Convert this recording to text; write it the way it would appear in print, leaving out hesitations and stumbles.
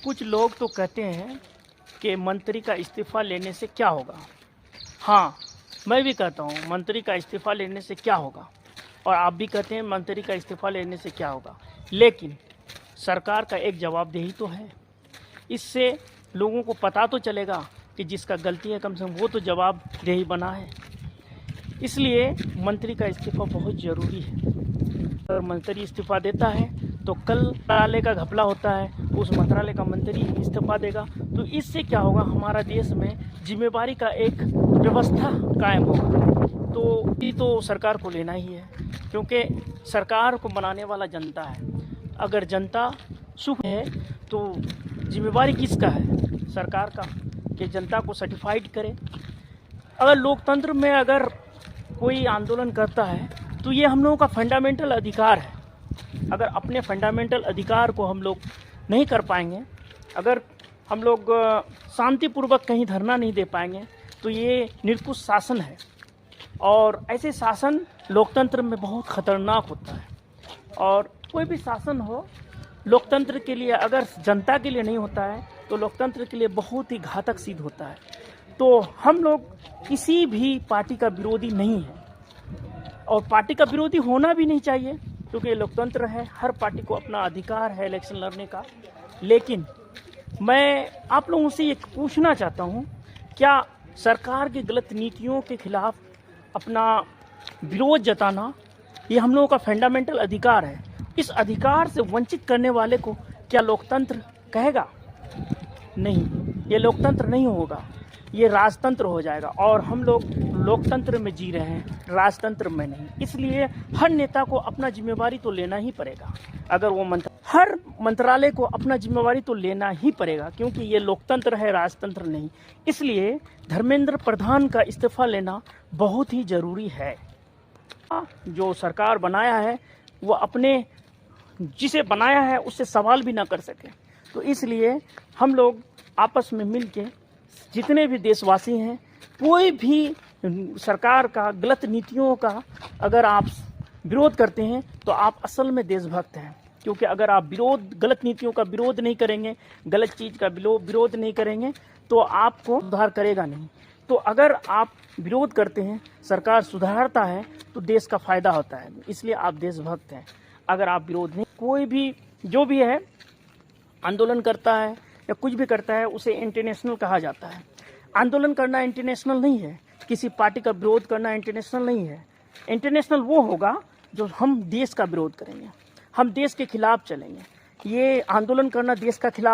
कुछ लोग तो कहते हैं कि मंत्री का इस्तीफ़ा लेने से क्या होगा। हाँ, मैं भी कहता हूँ मंत्री का इस्तीफ़ा लेने से क्या होगा, और आप भी कहते हैं मंत्री का इस्तीफ़ा लेने से क्या होगा। लेकिन सरकार का एक जवाबदेही तो है। इससे लोगों को पता तो चलेगा कि जिसका गलती है कम से कम वो तो जवाबदेही बना है। इसलिए मंत्री का इस्तीफ़ा बहुत ज़रूरी है। अगर मंत्री इस्तीफ़ा देता है तो कल मंत्रालय का घपला होता है, उस मंत्रालय का मंत्री इस्तीफ़ा देगा, तो इससे क्या होगा, हमारा देश में जिम्मेवारी का एक व्यवस्था कायम होगा। तो ये तो सरकार को लेना ही है, क्योंकि सरकार को बनाने वाला जनता है। अगर जनता सुख है तो जिम्मेवारी किसका है? सरकार का, कि जनता को सर्टिफाइड करे। अगर लोकतंत्र में अगर कोई आंदोलन करता है तो ये हम लोगों का फंडामेंटल अधिकार है। अगर अपने फंडामेंटल अधिकार को हम लोग नहीं कर पाएंगे, अगर हम लोग शांतिपूर्वक कहीं धरना नहीं दे पाएंगे, तो ये निरंकुश शासन है, और ऐसे शासन लोकतंत्र में बहुत खतरनाक होता है। और कोई भी शासन हो, लोकतंत्र के लिए अगर जनता के लिए नहीं होता है तो लोकतंत्र के लिए बहुत ही घातक सिद्ध होता है। तो हम लोग किसी भी पार्टी का विरोधी नहीं है, और पार्टी का विरोधी होना भी नहीं चाहिए, क्योंकि लोकतंत्र है, हर पार्टी को अपना अधिकार है इलेक्शन लड़ने का। लेकिन मैं आप लोगों से ये पूछना चाहता हूँ, क्या सरकार की गलत नीतियों के खिलाफ अपना विरोध जताना ये हम लोगों का फंडामेंटल अधिकार है। इस अधिकार से वंचित करने वाले को क्या लोकतंत्र कहेगा? नहीं, ये लोकतंत्र नहीं होगा, ये राजतंत्र हो जाएगा। और हम लोग लोकतंत्र में जी रहे हैं, राजतंत्र में नहीं। इसलिए हर नेता को अपना जिम्मेवारी तो लेना ही पड़ेगा। अगर वो हर मंत्रालय को अपना जिम्मेवारी तो लेना ही पड़ेगा, क्योंकि ये लोकतंत्र है, राजतंत्र नहीं। इसलिए धर्मेंद्र प्रधान का इस्तीफा लेना बहुत ही ज़रूरी है। जो सरकार बनाया है वो अपने जिसे बनाया है उससे सवाल भी ना कर सके, तो इसलिए हम लोग आपस में मिलके जितने भी देशवासी हैं, कोई भी सरकार का गलत नीतियों का अगर आप विरोध करते हैं तो आप असल में देशभक्त हैं। क्योंकि अगर आप गलत नीतियों का विरोध नहीं करेंगे, गलत चीज़ का विरोध नहीं करेंगे, तो आपको सुधार करेगा नहीं। तो अगर आप विरोध करते हैं, सरकार सुधारता है, तो देश का फायदा होता है। इसलिए आप देशभक्त हैं। अगर आप विरोध नहीं, कोई भी जो भी है आंदोलन करता है या कुछ भी करता है, उसे इंटरनेशनल कहा जाता है। आंदोलन करना इंटरनेशनल नहीं है, किसी पार्टी का विरोध करना इंटरनेशनल नहीं है। इंटरनेशनल वो होगा जो हम देश का विरोध करेंगे, हम देश के खिलाफ चलेंगे। ये आंदोलन करना देश का खिलाफ